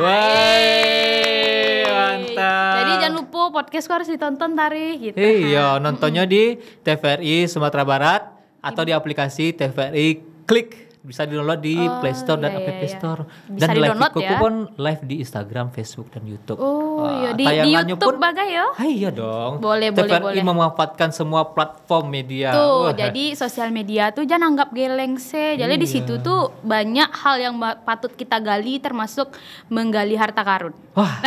Mantap. Jadi jangan lupa podcastku harus ditonton tari gitu. Iya, nontonnya di TVRI Sumatera Barat atau di aplikasi TVRI Klik. Bisa di-download di Play Store dan App Store. Bisa Dan live di-download Iko ya. pun live di Instagram, Facebook dan YouTube. Iya di Tayangannya YouTube bagai ya. Iya dong. Boleh. TVRI memanfaatkan semua platform media. Tuh, jadi sosial media tuh jangan anggap geleng sih. Jadi di situ tuh banyak hal yang patut kita gali, termasuk menggali harta karun. Wah,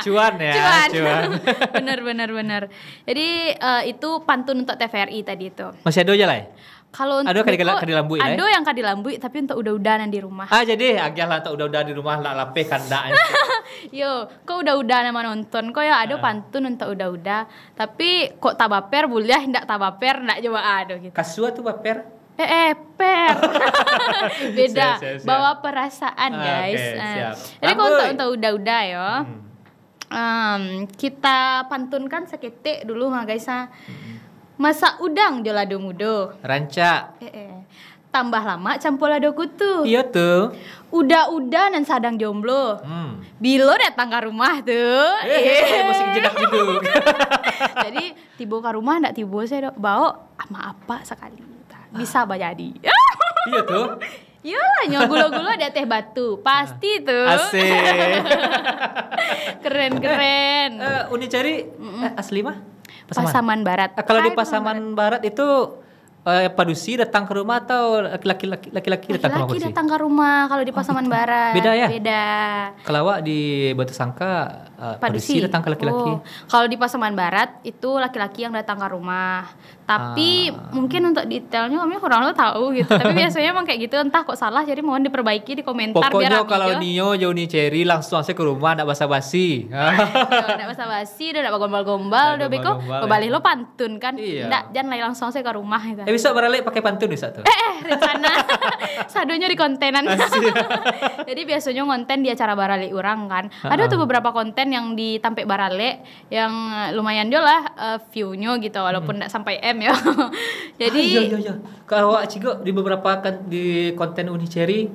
cuan ya, cuan. bener. Jadi itu pantun untuk TVRI tadi itu. Masih ada aja lah ya? Kalau Ada kadilambui lah. Ada yang kadilambui tapi untuk udah-udahan di rumah. Jadi agak lah untuk udah di rumah lah lapeh kanda. Yo, kok udah nama nonton, kok ya ada pantun untuk udah. Tapi kok tabaper boleh, ndak tabaper ndak coba ada gitu. Kasua tuh baper. Per. Beda, Siap. bawa perasaan guys. Oke, siap. Jadi kalau Lambuy. untuk udah yo. Kita pantunkan seketik dulu mah guys. Masak udang jolado mudo. Ranca. Tambah lama campur lado kutu. Iya tuh. Udah dan sadang jomblo. Bilo datang ke rumah tuh. Masih jedak jeduk. Jadi tiba ke rumah ndak tiba saya bawa ama apa sekali. Bisa jadi. Iya tuh. Iyalah nyogulo-gulo ada teh batu. Pasti tuh. Asik. Keren. Uni cari asli mah? Pasaman Barat. Kalau di Hai, Pasaman Barat itu padusi datang ke rumah atau laki-laki datang ke rumah laki-laki padusi? datang ke rumah kalau di Pasaman Barat. Beda ya? Beda. Kalau awak di Batu Sangka padusi datang ke laki-laki. Kalau di Pasaman Barat itu laki-laki yang datang ke rumah. Tapi mungkin untuk detailnya kami kurang lo tahu gitu. Tapi biasanya emang kayak gitu, entah kok salah jadi mohon diperbaiki di komentar biar Pokoknya Abi kalau yo. Nio Joni Cherry langsung aja ke rumah ndak basa-basi. Ndak basa-basi, udah gombal-gombal, udah beko gombal-gombal, bebalik lo pantun kan. Iya. Ndak jangan langsung saya ke rumah gitu. Bisa balik pakai pantun bisa tuh. Rencana sadonya di kontenan. Jadi biasanya konten di acara barale orang kan. Ada tuh beberapa konten yang di Tampe Barale yang lumayan jo lah view-nya gitu walaupun enggak sampai M ya. Jadi Iya. Kalau awak cigo di beberapa kan di konten Uni Cherry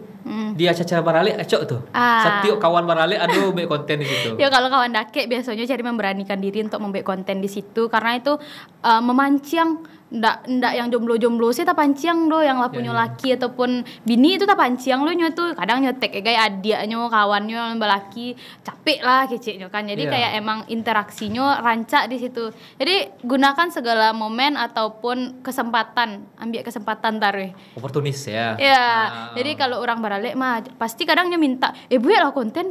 di acara barale acok tuh. Setiap kawan barale aduh make konten di situ. ya kalau kawan dake biasanya cari memberanikan diri untuk membuat konten di situ karena itu memancing ndak yang jomblo-jomblo sih tak pancing do yang lah punya laki ataupun bini itu tak pancing lo nyo tuh kadang nyetek kayak adiknya kawannya laki capek lah keciknya kan jadi kayak emang interaksinya rancak di situ jadi gunakan segala momen ataupun kesempatan ambil kesempatan taruh Oportunis ya. jadi kalau orang baralik mah pasti kadangnya minta bu ya lah konten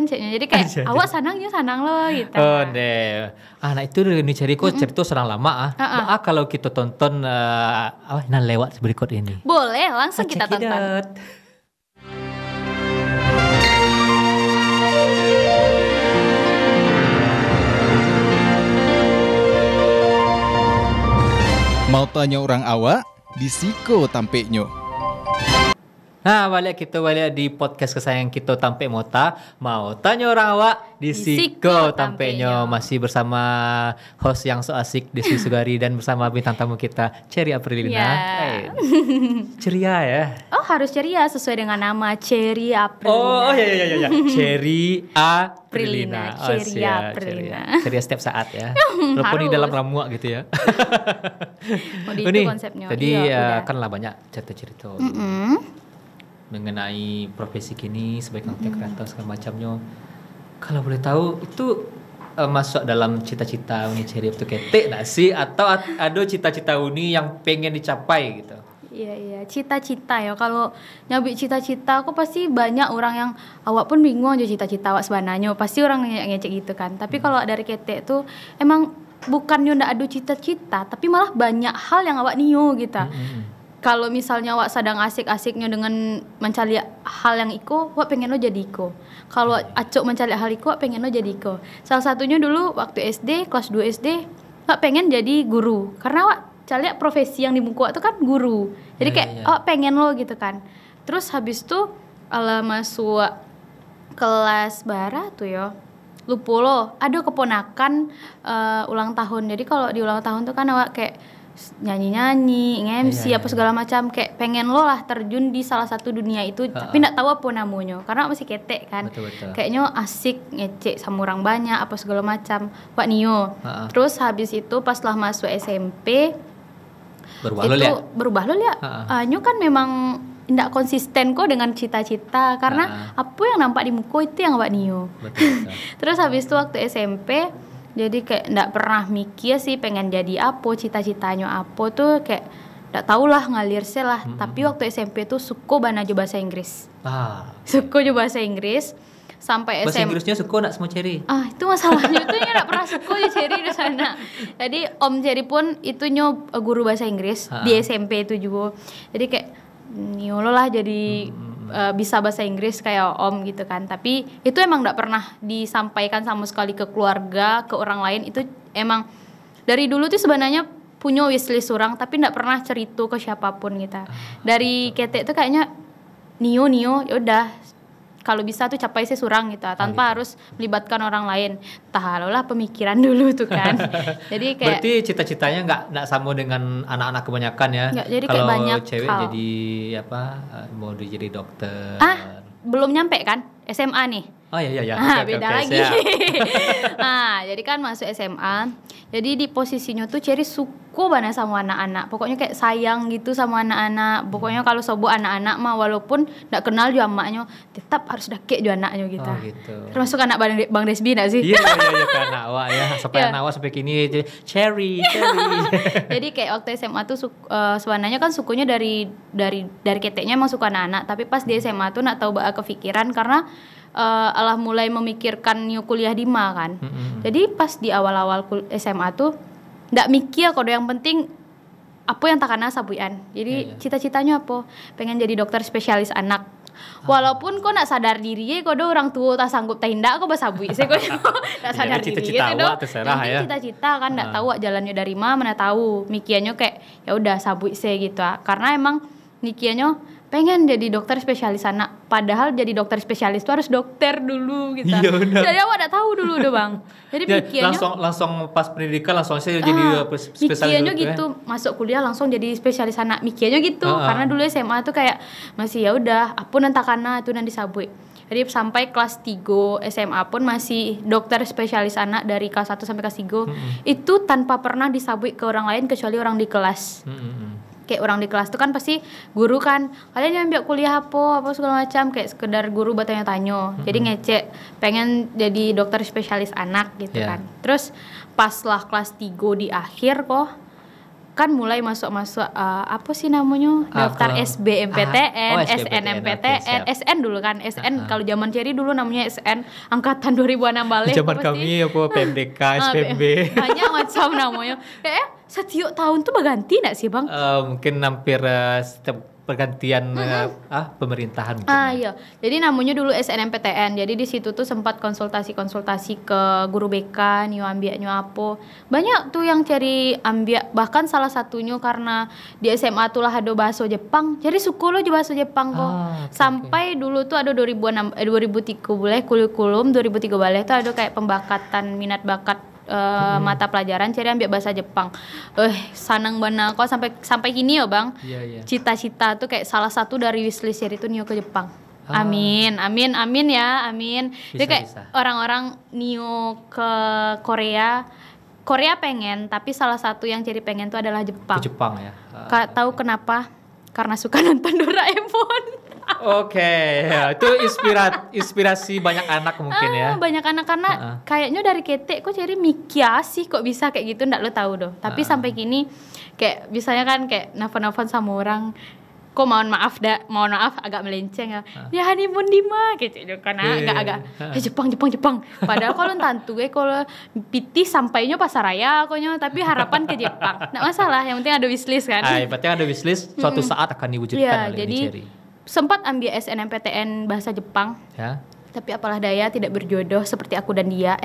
ceknya jadi kayak awak sanang lo gitu Oh deh. Nah itu Uni Cherry kok cerita serang lama kalau kita tonton lewat berikut ini. boleh langsung kita Check it tonton. out. Mau tanya orang awak, di Siko tampeknya. Nah, balik di podcast kesayangan kita Tampe Mota. Mau tanya orang awak di Siko Tampeknya masih bersama host yang so asik Desi Sugari dan bersama bintang tamu kita Cherry Aprilina. Ceria ya. Oh harus ceria sesuai dengan nama Cherry Aprilina. Oh iya. Cherry Aprilina. Ceria Aprilina. Ceria setiap saat ya. Walaupun di dalam ramuan gitu ya. Itu konsepnya. Tadi Iya, kan lah banyak cerita-cerita mengenai profesi kini sebagai content creator segala macamnya. Kalau boleh tahu itu masuk dalam cita-cita Uni Cherry itu ketek nggak sih atau ada cita-cita Uni yang pengen dicapai gitu? Iya cita-cita ya kalau nyabik cita-cita aku pasti banyak orang yang awak pun bingung aja cita-cita awak sebenarnya pasti orang ngecek gitu kan tapi kalau dari ketek tuh emang bukannya ndak ada cita-cita tapi malah banyak hal yang awak nio gitu. Kalau misalnya awak sedang asik-asiknya dengan mencari hal yang iko, awak pengen lo jadi iko. Kalau acok mencari hal iko, awak pengen lo jadi iko. Salah satunya dulu waktu SD, kelas 2 SD, awak pengen jadi guru. Karena awak cari profesi yang di muka awak itu kan guru. Jadi kayak awak pengen lo gitu kan. Terus habis itu masuk kelas bara tuh ya. Lupa lo, ada keponakan ulang tahun. Jadi kalau di ulang tahun tuh kan awak kayak nyanyi-nyanyi, MC Iya, apa segala macam, kayak pengen lo lah terjun di salah satu dunia itu, tapi nggak tahu apa namanya karena masih ketek kan. Betul. Kayaknya asik ngecek sama orang banyak apa segala macam. Wak Nio. Terus habis itu pas lah masuk SMP berubah lo lihat. Nyo kan memang tidak konsisten kok dengan cita-cita karena apa yang nampak di muka itu yang Wak Nio. Betul. Terus habis itu waktu SMP jadi kayak nggak pernah mikir sih pengen jadi apa, cita-citanya apa tuh kayak nggak tahu lah ngalir sih lah. Tapi waktu SMP tuh suka banget aja bahasa Inggris. Suka aja bahasa Inggris sampai Bahasa Inggrisnya suka nak semua Cherry? Itu masalahnya itu nggak pernah suka ya Cherry di sana. Jadi Om Cherry pun itu guru bahasa Inggris di SMP itu juga. Jadi kayak nyolo lah jadi bisa bahasa Inggris kayak Om gitu kan. Tapi itu emang gak pernah disampaikan sama sekali ke keluarga, ke orang lain. Itu emang dari dulu tuh sebenarnya punya wishlist orang, tapi gak pernah cerita ke siapapun gitu. Dari ketek tuh kayaknya Nio yaudah kalau bisa tuh capai sih surang gitu tanpa harus melibatkan orang lain. Lah pemikiran dulu tuh kan. Jadi kayak berarti cita-citanya nggak sama dengan anak-anak kebanyakan ya. Nggak, jadi kalau kayak banyak cewek hal. jadi apa mau jadi dokter. Belum nyampe kan SMA nih. Oh iya. Beda lagi. Jadi kan masuk SMA. Jadi di posisinya tuh Cherry suka banget sama anak-anak. Pokoknya kayak sayang gitu sama anak-anak. Pokoknya kalau sobo anak-anak mah walaupun gak kenal juga emaknya, tetap harus dakek juga anaknya gitu. Gitu. Termasuk anak Bang Desbi gak sih? Iya ke anak awak ya. Sampai anak awak sampai kini Cherry. Jadi kayak waktu SMA tuh sebenarnya kan sukunya dari keteknya emang suka anak-anak. Tapi pas di SMA tuh gak tahu bakal kepikiran karena Allah mulai memikirkan kuliah di MA kan. Jadi pas di awal-awal SMA tuh nggak mikir kode yang penting apa yang takana sabuyan. Jadi cita-citanya apa? Pengen jadi dokter spesialis anak. Walaupun kok nak sadar diri kode orang tua tak sanggup tak hindak kok basabui saya kok tak sadar diri cita-cita gitu. awak terserah ya. Cita-cita kan nggak tahu jalannya dari mana tahu. Mikiannya kayak ya udah sabui saya gitu. Karena emang mikiannya pengen jadi dokter spesialis anak, padahal jadi dokter spesialis itu harus dokter dulu gitu. Iya, jadi awak udah tahu dulu deh bang. Jadi pikirannya langsung pas pendidikan langsung saya jadi spesialis. Mikiannya gitu, masuk kuliah langsung jadi spesialis anak. Mikiannya gitu, karena dulu SMA tuh kayak masih ya udah, apa nanti karena itu nanti sabui. Jadi sampai kelas 3 SMA pun masih dokter spesialis anak dari kelas 1 sampai kelas 3. Itu tanpa pernah disabui ke orang lain kecuali orang di kelas. Kayak orang di kelas tuh kan pasti guru kan, kalian yang ambil kuliah apa segala macam, kayak sekedar guru bertanya-tanya. Jadi ngecek pengen jadi dokter spesialis anak gitu kan. Terus pas lah kelas 3 di akhir kok kan mulai masuk apa sih namanya daftar SBMPTN, SNMPTN, SN dulu kan, SN kalau zaman Cherry dulu namanya SN angkatan 2006 balik. Zaman kami apa PMDK, SPMB. Banyak macam namanya. Kayak setiap tahun tuh berganti enggak sih, Bang? Mungkin hampir setiap pergantian pemerintahan mungkin. Iya. Jadi namanya dulu SNMPTN. Jadi di situ tuh sempat konsultasi ke guru BK, nyu ambiaknya apa. Banyak tuh yang cari ambiak, bahkan salah satunya karena di SMA tuh lah ada bahasa Jepang. Jadi suku lo juga bahasa Jepang kok. Sampai dulu tuh ada 2003 boleh kurikulum 2003 boleh tuh ada kayak pembakatan minat bakat mata pelajaran cari ambil bahasa Jepang. Senang banget kok sampai kini ya bang. Cita-cita tuh kayak salah satu dari wishlist Cherry tuh nio ke Jepang. Amin ya. Jadi kayak orang-orang nio ke Korea pengen, tapi salah satu yang Cherry pengen tuh adalah Jepang. Ke Jepang ya. Tahu kenapa? Karena suka nonton Doraemon. Oke, itu inspirasi banyak anak mungkin ya. Banyak anak karena kayaknya dari ketek kok Cherry mikir sih kok bisa kayak gitu, ndak lo tahu doh. Tapi sampai kini kayak biasanya kan kayak nelfon sama orang, kok mohon maaf agak melenceng ya. Ya honeymoon di mana gitu karena agak Jepang. Padahal kalau tantu kalau piti sampainya Pasaraya konya, tapi harapan ke Jepang. Nggak masalah, yang penting ada wishlist kan. Berarti ada wishlist suatu saat akan diwujudkan oleh jadi Cherry. Sempat ambil SNMPTN bahasa Jepang. Ya. Tapi apalah daya tidak berjodoh seperti aku dan dia.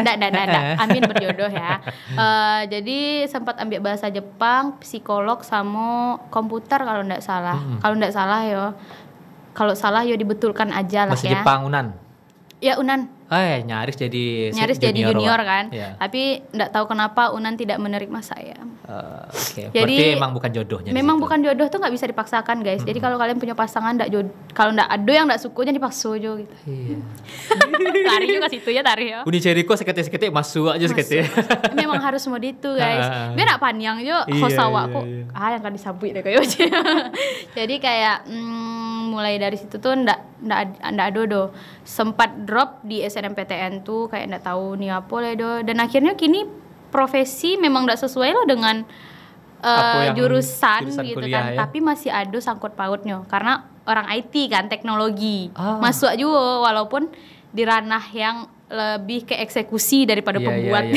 Nggak. Amin berjodoh ya. Jadi sempat ambil bahasa Jepang, psikolog sama komputer kalau nggak salah. Kalau nggak salah yo. Kalau salah yo dibetulkan aja lah bahasa ya. Jepang Unan. Ya Unan. Nyaris jadi junior Wak. kan. Ya. Tapi enggak tahu kenapa Unan tidak menerima saya. Oke. Jadi Berarti emang bukan jodohnya. Memang di situ. bukan jodoh tuh nggak bisa dipaksakan guys. Jadi kalau kalian punya pasangan kalau ndak ada yang ndak suka jangan dipaksa aja gitu. Iya. Lari juga situ ya tarik ya. Uni ceri kok seketik-seketik masuk aja seketik. Memang harus mau itu guys. Biar nak panjang yo host awakku. Yang kan disabui deh kayak Jadi kayak mulai dari situ tuh ndak ada do. Sempat drop di SNMPTN tuh kayak ndak tahu nih apa le do. Dan akhirnya kini profesi memang ndak sesuai lo dengan jurusan gitu kan. Ya? Tapi masih ada sangkut pautnya karena orang IT kan teknologi. Masuk juga walaupun di ranah yang lebih ke eksekusi daripada pembuat.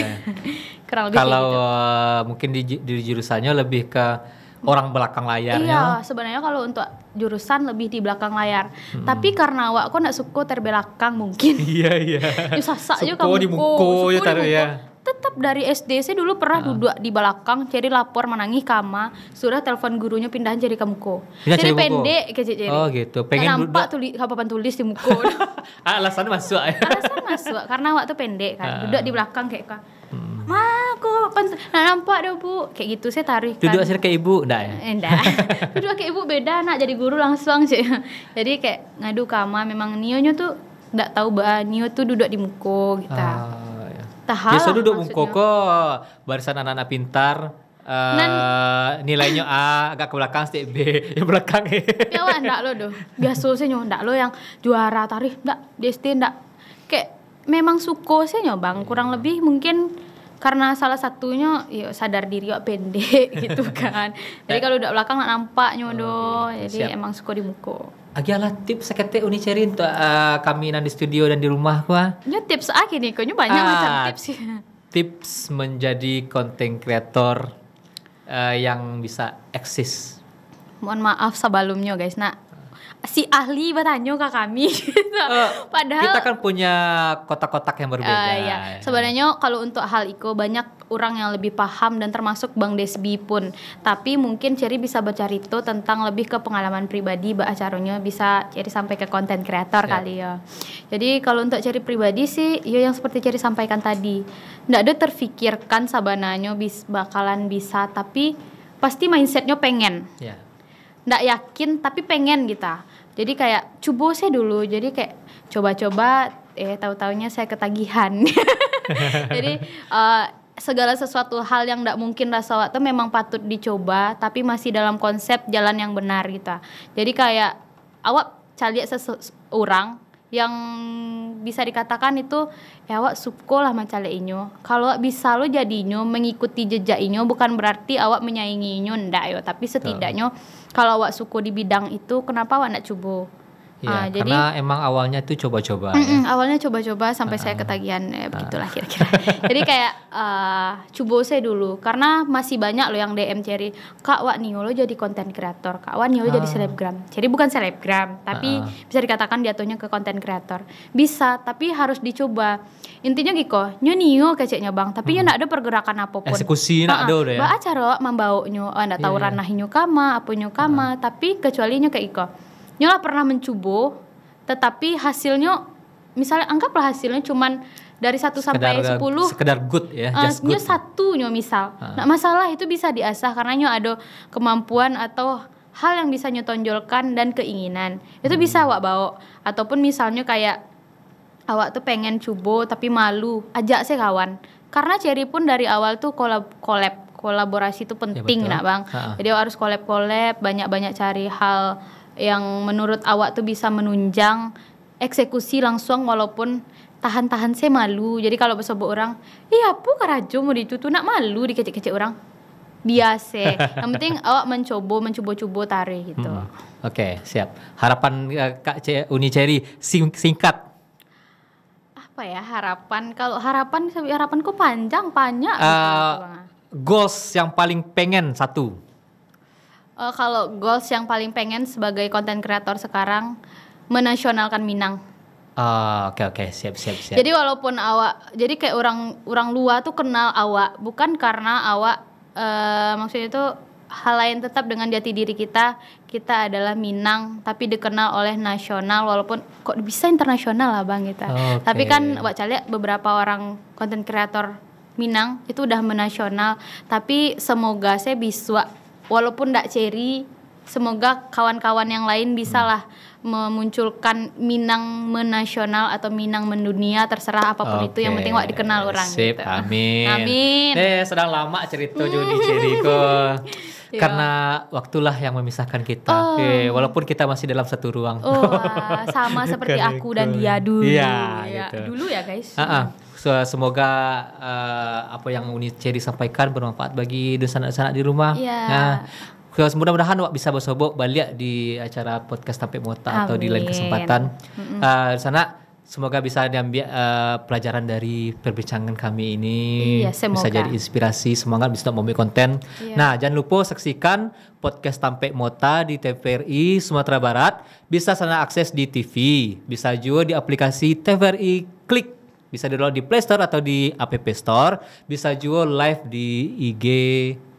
Kurang lebih kalau gitu. Mungkin di jurusannya lebih ke orang belakang layarnya. Iya, sebenarnya kalau untuk jurusan lebih di belakang layar. Tapi karena awak kok nak suka terbelakang mungkin. Iya. Susah aja kamu. Suko di muko ya taruh ya. Tetap dari SD saya dulu pernah duduk di belakang, jadi lapor menangis kama, sudah telepon gurunya pindahan jadi ke muko. Jadi pendek ke jadi. Oh gitu. Pengen nampak papan tulis di muko. Alasan masuk. Alasan masuk karena waktu pendek kan. Duduk di belakang kayak kan. Aku nampak deh bu, kayak gitu saya tarik kan. Duduk hasil kayak ibu, enggak ya? Enggak. Duduk kayak ibu beda nak jadi guru langsung sih. Jadi kayak ngadu kama memang Nionya tuh enggak tahu bahwa Nio tuh duduk di muko gitu. Biasa duduk muko kok barisan anak-anak pintar. Nilainya A, agak ke belakang stik B, yang belakang ya wah enggak lo doh. Biasa sih enggak lo yang juara tarikh enggak di SD enggak. Kayak memang suko sih bang, kurang lebih mungkin karena salah satunya sadar diri pendek gitu kan. Jadi kalau udah belakang nggak nampak nyodo. Jadi siap. Emang suka di muko. Agialah tips seketik Uni ceri untuk kami di studio dan di rumah gua. Nya tips nih, kayaknya banyak macam tips sih. Tips menjadi content creator yang bisa eksis. Mohon maaf sebelumnya guys, si ahli bertanya ke kami padahal kita kan punya kotak-kotak yang berbeda. Sebenarnya kalau untuk hal itu banyak orang yang lebih paham dan termasuk Bang Desbi pun. Tapi mungkin Ceri bisa bercerita tentang lebih ke pengalaman pribadi acaranya bisa Ceri sampai ke konten kreator kali ya. Jadi kalau untuk Ceri pribadi sih yang seperti Ceri sampaikan tadi, nggak ada terfikirkan sabananya bakalan bisa, tapi pasti mindsetnya pengen. Nggak yakin tapi pengen gitu. Jadi kayak coba saya dulu. Jadi kayak coba-coba tahu-taunya saya ketagihan. Jadi segala sesuatu hal yang nggak mungkin rasa waktu memang patut dicoba, tapi masih dalam konsep jalan yang benar gitu. Jadi kayak awak cari seseorang yang bisa dikatakan itu awak suka lah macam inyo. Kalau bisa lo jadinya mengikuti jejak inyo bukan berarti awak menyaingi inyo ndak yo, tapi setidaknya kalau awak suka di bidang itu kenapa awak nak coba? Jadi karena emang awalnya tuh coba-coba. Awalnya coba-coba sampai saya ketagihan begitulah kira-kira. Jadi kayak coba saya dulu karena masih banyak loh yang DM Ceri, Kak Wak nih lo jadi konten kreator, Kak Wak nih lo jadi selebgram. Jadi bukan selebgram, tapi bisa dikatakan jatuhnya ke konten kreator. Bisa, tapi harus dicoba. Intinya gitu, nyo keceknya bang, tapi nyo ndak ada pergerakan apapun. Eksekusi ndak ada udah ya. Ba acara membau nyo, ndak tahu ranah nyo kama, apa nyo kama, tapi kecuali nyo kayak iko. Nyolah pernah mencoba, tetapi hasilnya, misalnya anggaplah hasilnya cuman dari 1 sampai 10. Sekedar good ya, just good. Nyo 1 misal. Nah masalah itu bisa diasah karena nyo ada kemampuan atau hal yang bisa nyo tonjolkan dan keinginan. Itu bisa awak bawa. Ataupun misalnya kayak awak tuh pengen coba tapi malu, ajak sih kawan. Karena Ceri pun dari awal tuh kolaborasi itu penting nak bang. Jadi awak harus collab, banyak-banyak cari hal yang menurut awak tuh bisa menunjang eksekusi langsung walaupun tahan-tahan saya malu. Jadi kalau besobo orang, apa karajo mau ditutu nak malu dikecek-kecek orang. Biasa. Yang penting awak mencoba tarik gitu. Oke, siap. Harapan Kak Uni Ceri singkat. Apa ya harapan? Kalau harapanku panjang banyak. Goals yang paling pengen satu. Kalau goals yang paling pengen sebagai konten kreator sekarang menasionalkan Minang. Oke, siap. Jadi walaupun awak, jadi kayak orang luar tuh kenal awak, bukan karena awak maksudnya itu hal lain tetap dengan jati diri kita kita adalah Minang tapi dikenal oleh nasional walaupun kok bisa internasional lah Bang kita. Oke. Tapi kan Wak Calia beberapa orang konten kreator Minang itu udah menasional, tapi semoga saya bisa walaupun ndak Cherry, semoga kawan-kawan yang lain bisa lah memunculkan Minang menasional atau Minang mendunia, terserah apapun itu, yang penting Wak dikenal orang. Sip, gitu. amin. Amin. Sedang lama cerita Joni Cheriko. Ya. Karena waktulah yang memisahkan kita. Walaupun kita masih dalam satu ruang. Wah, sama seperti aku dan dia dulu. Iya, Ya, gitu. dulu ya guys. Semoga apa yang Uni Cherry sampaikan bermanfaat bagi sanak-sanak di rumah. Iya. Nah, mudah-mudahan Wak bisa bersobok balik di acara podcast Tampek Mota atau di lain Amin. kesempatan. Di sana semoga bisa diambil pelajaran dari perbincangan kami ini. Iya, semoga. Bisa jadi inspirasi, semangat bisa membuat konten. Iya. Nah, jangan lupa saksikan podcast Tampek Mota di TVRI Sumatera Barat. Bisa sana akses di TV, bisa juga di aplikasi TVRI Klik. Bisa di-download di Play Store atau di App Store. Bisa juga live di IG,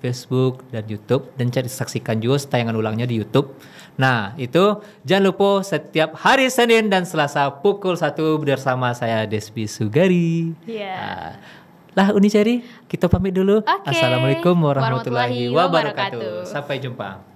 Facebook, dan YouTube. Dan saksikan juga tayangan ulangnya di YouTube. Nah, itu jangan lupa setiap hari Senin dan Selasa pukul 1 bersama saya Despi Sugari. Iya. Lah Uni Cherry, kita pamit dulu. Oke. Assalamualaikum warahmatullahi Warahmatullahi wabarakatuh. wabarakatuh. Sampai jumpa.